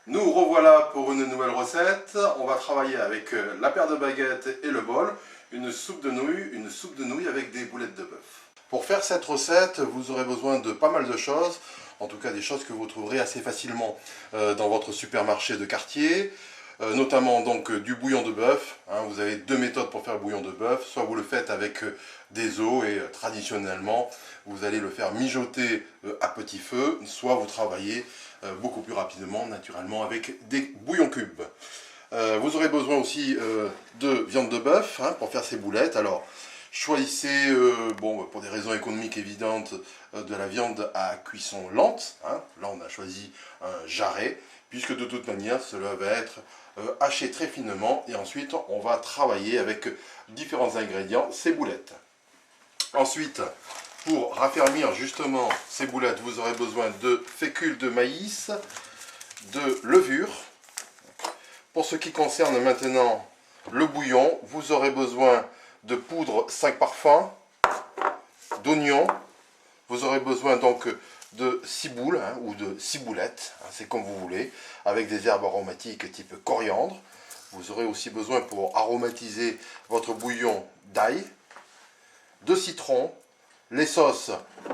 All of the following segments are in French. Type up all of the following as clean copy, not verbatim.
Nous revoilà pour une nouvelle recette. On va travailler avec la paire de baguettes et le bol. Une soupe de nouilles avec des boulettes de bœuf. Pour faire cette recette, vous aurez besoin de pas mal de choses. En tout cas, des choses que vous trouverez assez facilement dans votre supermarché de quartier. Notamment donc du bouillon de bœuf. Vous avez deux méthodes pour faire le bouillon de bœuf. Soit vous le faites avec des os et traditionnellement vous allez le faire mijoter à petit feu. Soit vous travaillez beaucoup plus rapidement naturellement avec des bouillons cubes. Vous aurez besoin aussi de viande de bœuf pour faire ces boulettes. Alors choisissez, pour des raisons économiques évidentes, de la viande à cuisson lente. Là on a choisi un jarret, puisque de toute manière cela va être haché très finement et ensuite on va travailler avec différents ingrédients ces boulettes. Ensuite, pour raffermir justement ces boulettes, vous aurez besoin de fécule de maïs, de levure. Pour ce qui concerne maintenant le bouillon, vous aurez besoin de poudre 5 parfums, d'oignons. Vous aurez besoin donc de ciboules ou de ciboulettes, c'est comme vous voulez, avec des herbes aromatiques type coriandre. Vous aurez aussi besoin pour aromatiser votre bouillon d'ail, de citron. Les sauces,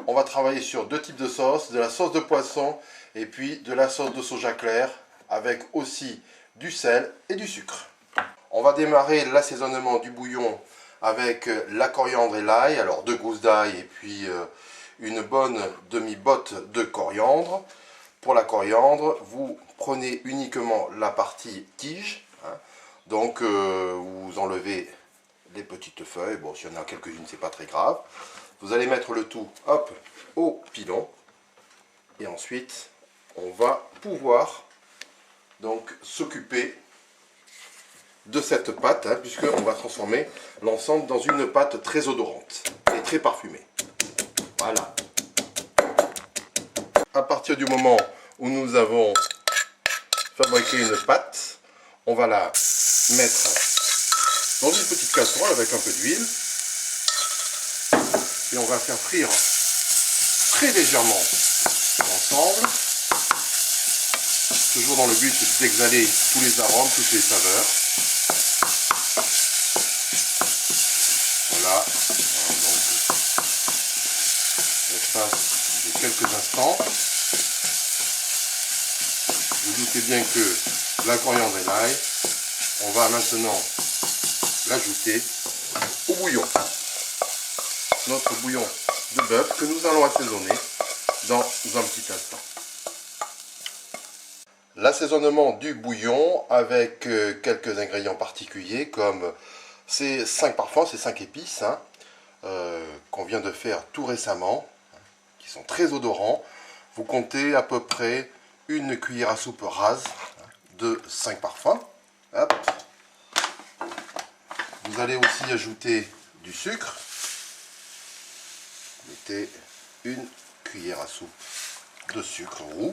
on va travailler sur deux types de sauces, de la sauce de poisson et puis de la sauce de soja clair avec aussi du sel et du sucre. On va démarrer l'assaisonnement du bouillon avec la coriandre et l'ail, alors 2 gousses d'ail et puis une bonne demi-botte de coriandre. Pour la coriandre, vous prenez uniquement la partie tige, donc vous enlevez les petites feuilles, bon s'il y en a quelques-unes c'est pas très grave. Vous allez mettre le tout, hop, au pilon. Et ensuite, on va pouvoir donc s'occuper de cette pâte, puisqu'on va transformer l'ensemble dans une pâte très odorante et très parfumée. Voilà. À partir du moment où nous avons fabriqué une pâte, on va la mettre dans une petite casserole avec un peu d'huile. Et on va faire frire très légèrement l'ensemble, toujours dans le but d'exhaler tous les arômes, toutes les saveurs. Voilà, donc l'espace de quelques instants. Vous doutez bien que la coriandre et l'ail, on va maintenant l'ajouter au bouillon. Notre bouillon de bœuf que nous allons assaisonner dans un petit instant. L'assaisonnement du bouillon avec quelques ingrédients particuliers comme ces 5 parfums, ces 5 épices qu'on vient de faire tout récemment, qui sont très odorants. Vous comptez à peu près une cuillère à soupe rase de 5 parfums. Hop. Vous allez aussi ajouter du sucre. Mettez une cuillère à soupe de sucre roux.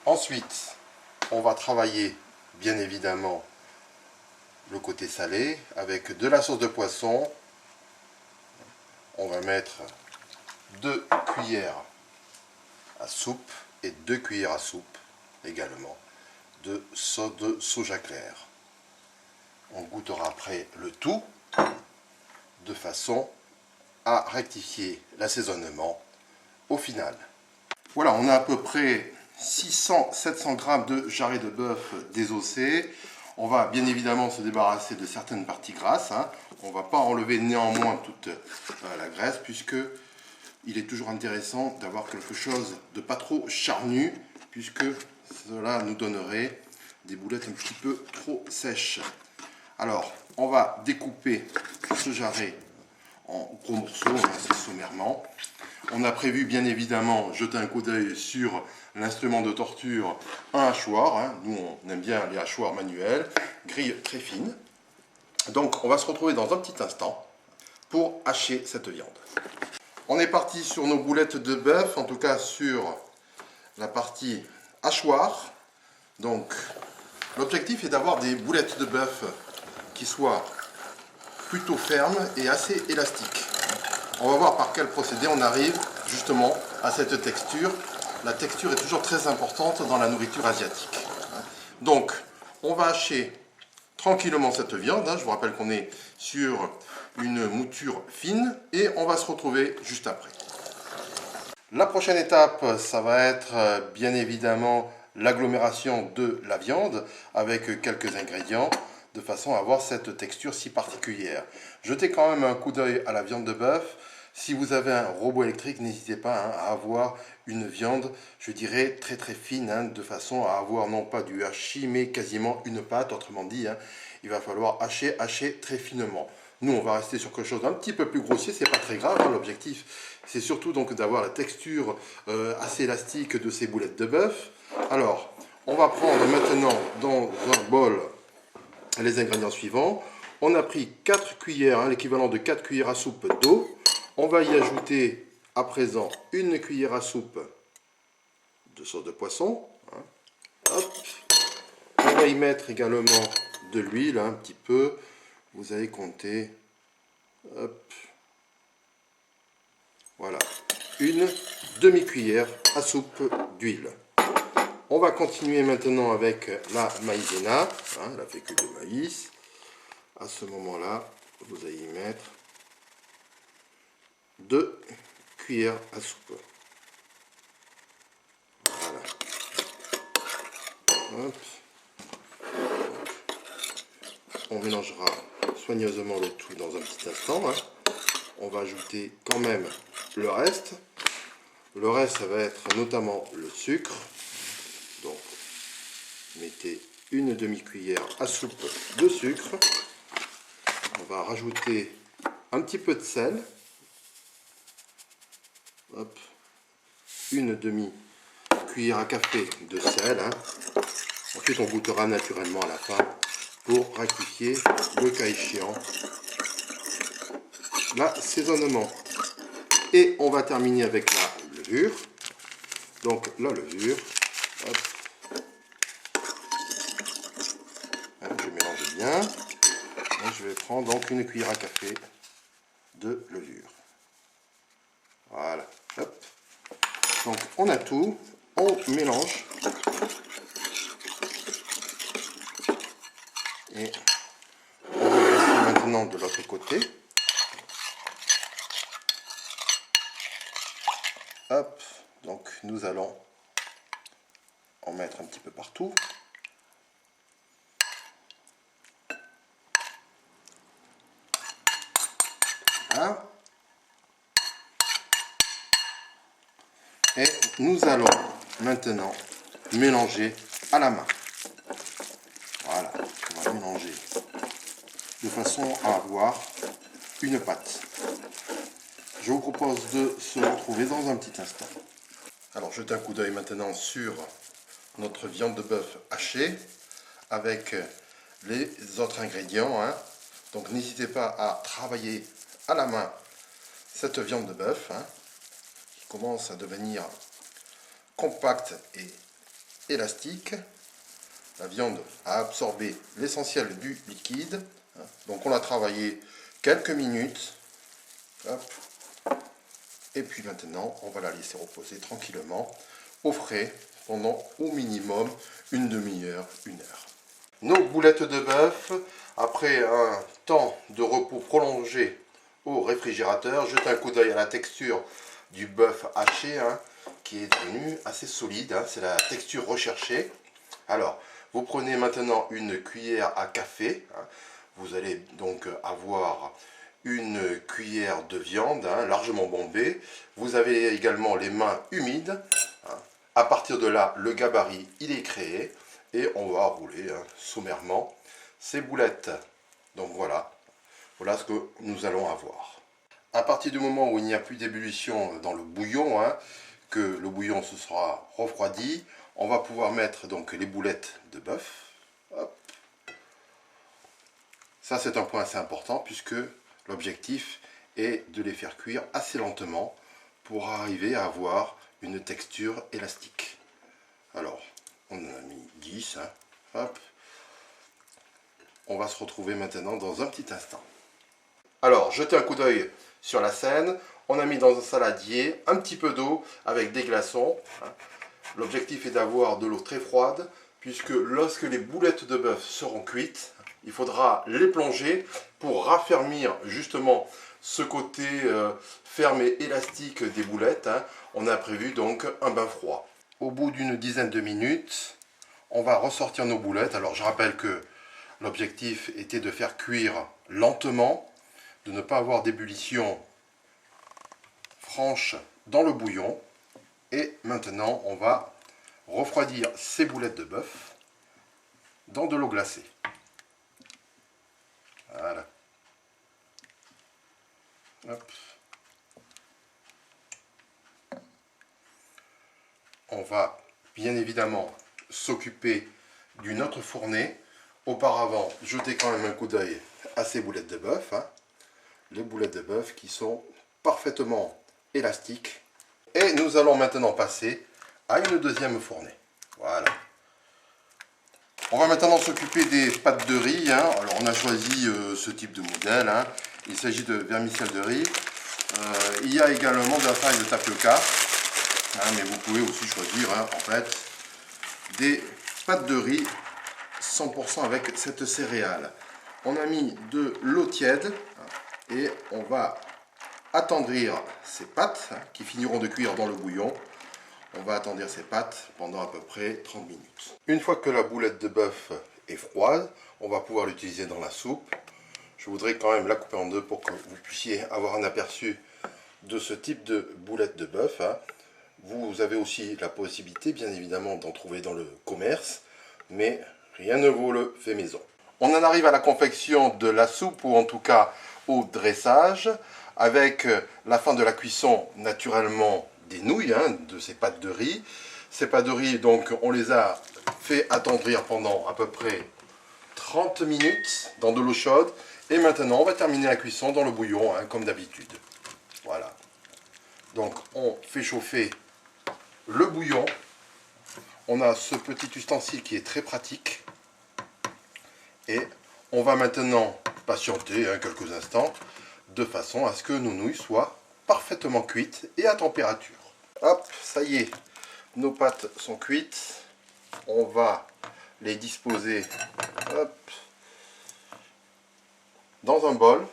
Ensuite, on va travailler bien évidemment le côté salé avec de la sauce de poisson. On va mettre 2 cuillères à soupe et 2 cuillères à soupe également de sauce de soja clair. On goûtera après le tout de façon à rectifier l'assaisonnement au final. Voilà, on a à peu près 600-700 g de jarret de bœuf désossé. On va bien évidemment se débarrasser de certaines parties grasses. On ne va pas enlever néanmoins toute la graisse puisque il est toujours intéressant d'avoir quelque chose de pas trop charnu puisque cela nous donnerait des boulettes un petit peu trop sèches. Alors, on va découper ce jarret en gros morceaux, assez sommairement. On a prévu bien évidemment jeter un coup d'œil sur l'instrument de torture, un hachoir. Nous on aime bien les hachoirs manuels, grille très fine. Donc on va se retrouver dans un petit instant pour hacher cette viande. On est parti sur nos boulettes de bœuf, en tout cas sur la partie hachoir. Donc l'objectif est d'avoir des boulettes de bœuf qui soient plutôt ferme et assez élastique. On va voir par quel procédé on arrive justement à cette texture la texture est toujours très importante dans la nourriture asiatique. Donc, on va hacher tranquillement cette viande. Je vous rappelle qu'on est sur une mouture fine et on va se retrouver juste après. La prochaine étape, ça va être bien évidemment l'agglomération de la viande avec quelques ingrédients de façon à avoir cette texture si particulière. Jetez quand même un coup d'œil à la viande de bœuf. Si vous avez un robot électrique, n'hésitez pas à avoir une viande, je dirais, très très fine, de façon à avoir non pas du hachis, mais quasiment une pâte. Autrement dit, il va falloir hacher très finement. Nous, on va rester sur quelque chose d'un petit peu plus grossier, c'est pas très grave. L'objectif, c'est surtout donc d'avoir la texture assez élastique de ces boulettes de bœuf. Alors, on va prendre maintenant dans un bol les ingrédients suivants. On a pris 4 cuillères, l'équivalent de 4 cuillères à soupe d'eau. On va y ajouter à présent une cuillère à soupe de sauce de poisson. Hop. On va y mettre également de l'huile, un petit peu. Vous allez compter. Hop. Voilà. Une demi-cuillère à soupe d'huile. On va continuer maintenant avec la maïzena, la fécule de maïs. À ce moment-là, vous allez y mettre 2 cuillères à soupe. Voilà. Hop. On mélangera soigneusement le tout dans un petit instant. On va ajouter quand même le reste. Le reste, ça va être notamment le sucre. Donc, mettez une demi-cuillère à soupe de sucre. On va rajouter un petit peu de sel. Hop. Une demi-cuillère à café de sel. Ensuite, on goûtera naturellement à la fin pour rectifier, le cas échéant, l'assaisonnement. Et on va terminer avec la levure. Donc la levure. Hop. Je mélange bien. Et je vais prendre donc une cuillère à café de levure. Voilà. Hop. Donc on a tout. On mélange. Et on va passer maintenant de l'autre côté. Hop, donc nous allons en mettre un petit peu partout. Voilà. Et nous allons maintenant mélanger à la main. Voilà, on va mélanger de façon à avoir une pâte. Je vous propose de se retrouver dans un petit instant. Alors jetez un coup d'œil maintenant sur notre viande de bœuf hachée avec les autres ingrédients. Donc n'hésitez pas à travailler à la main cette viande de bœuf qui commence à devenir compacte et élastique. La viande a absorbé l'essentiel du liquide. Donc on l'a travaillé quelques minutes. Hop. Et puis maintenant, on va la laisser reposer tranquillement au frais pendant au minimum une demi-heure, une heure. Nos boulettes de bœuf, après un temps de repos prolongé au réfrigérateur, jetez un coup d'œil à la texture du bœuf haché qui est devenu assez solide. C'est la texture recherchée. Alors, vous prenez maintenant une cuillère à café. Vous allez donc avoir une cuillère de viande largement bombée. Vous avez également les mains humides. À partir de là, le gabarit il est créé et on va rouler sommairement ces boulettes. Donc voilà, voilà ce que nous allons avoir. À partir du moment où il n'y a plus d'ébullition dans le bouillon, que le bouillon se sera refroidi, on va pouvoir mettre donc les boulettes de bœuf. Hop. Ça c'est un point assez important puisque l'objectif est de les faire cuire assez lentement pour arriver à avoir une texture élastique. Alors, on en a mis 10. Hop. On va se retrouver maintenant dans un petit instant. Alors, jetez un coup d'œil sur la scène. On a mis dans un saladier un petit peu d'eau avec des glaçons. L'objectif est d'avoir de l'eau très froide, puisque lorsque les boulettes de bœuf seront cuites, il faudra les plonger pour raffermir justement ce côté ferme et élastique des boulettes. On a prévu donc un bain froid. Au bout d'une dizaine de minutes, on va ressortir nos boulettes. Alors je rappelle que l'objectif était de faire cuire lentement, de ne pas avoir d'ébullition franche dans le bouillon. Et maintenant, on va refroidir ces boulettes de bœuf dans de l'eau glacée. Voilà. Hop. On va bien évidemment s'occuper d'une autre fournée. Auparavant, jetez quand même un coup d'œil à ces boulettes de bœuf. Les boulettes de bœuf qui sont parfaitement élastiques. Et nous allons maintenant passer à une deuxième fournée. Voilà. On va maintenant s'occuper des pâtes de riz. Alors on a choisi ce type de modèle. Il s'agit de vermicelle de riz. Il y a également de la farine de tapioca. Mais vous pouvez aussi choisir en fait des pâtes de riz 100% avec cette céréale. On a mis de l'eau tiède et on va attendrir ces pâtes qui finiront de cuire dans le bouillon. On va attendrir ces pâtes pendant à peu près 30 minutes. Une fois que la boulette de bœuf est froide, on va pouvoir l'utiliser dans la soupe. Je voudrais quand même la couper en deux pour que vous puissiez avoir un aperçu de ce type de boulette de bœuf. Vous avez aussi la possibilité, bien évidemment, d'en trouver dans le commerce, mais rien ne vaut le fait maison. On en arrive à la confection de la soupe, ou en tout cas au dressage, avec la fin de la cuisson, naturellement, des nouilles, de ces pâtes de riz. Ces pâtes de riz, donc, on les a fait attendrir pendant à peu près 30 minutes dans de l'eau chaude. Et maintenant, on va terminer la cuisson dans le bouillon, comme d'habitude. Voilà. Donc, on fait chauffer le bouillon. On a ce petit ustensile qui est très pratique. Et on va maintenant patienter quelques instants, de façon à ce que nos nouilles soient parfaitement cuites et à température. Hop, ça y est, nos pâtes sont cuites. On va les disposer dans un bol.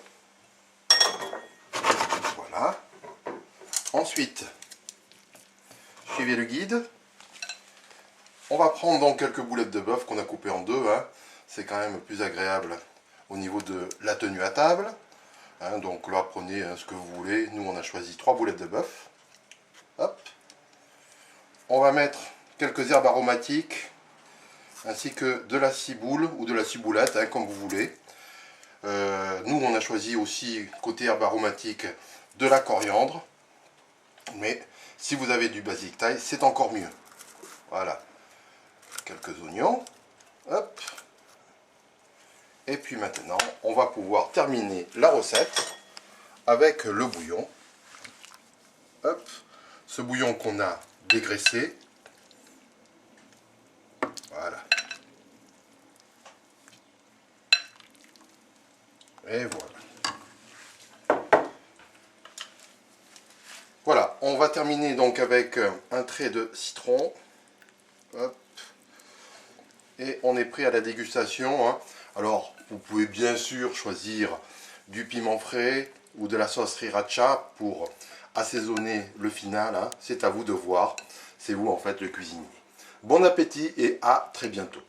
Voilà. Ensuite, suivez le guide. On va prendre donc quelques boulettes de bœuf qu'on a coupées en deux. C'est quand même plus agréable au niveau de la tenue à table. Donc là, prenez ce que vous voulez. Nous, on a choisi 3 boulettes de bœuf. Hop. On va mettre quelques herbes aromatiques, ainsi que de la ciboule ou de la ciboulette, comme vous voulez. Nous, on a choisi aussi, côté herbes aromatiques, de la coriandre. Mais si vous avez du basilic thaï, c'est encore mieux. Voilà. Quelques oignons. Hop. Et puis maintenant, on va pouvoir terminer la recette avec le bouillon. Hop. Ce bouillon qu'on a dégraissé. Voilà. Et voilà. Voilà, on va terminer donc avec un trait de citron. Hop. Et on est prêt à la dégustation. Alors, vous pouvez bien sûr choisir du piment frais ou de la sauce sriracha pour assaisonner le final. C'est à vous de voir. C'est vous en fait le cuisinier. Bon appétit et à très bientôt.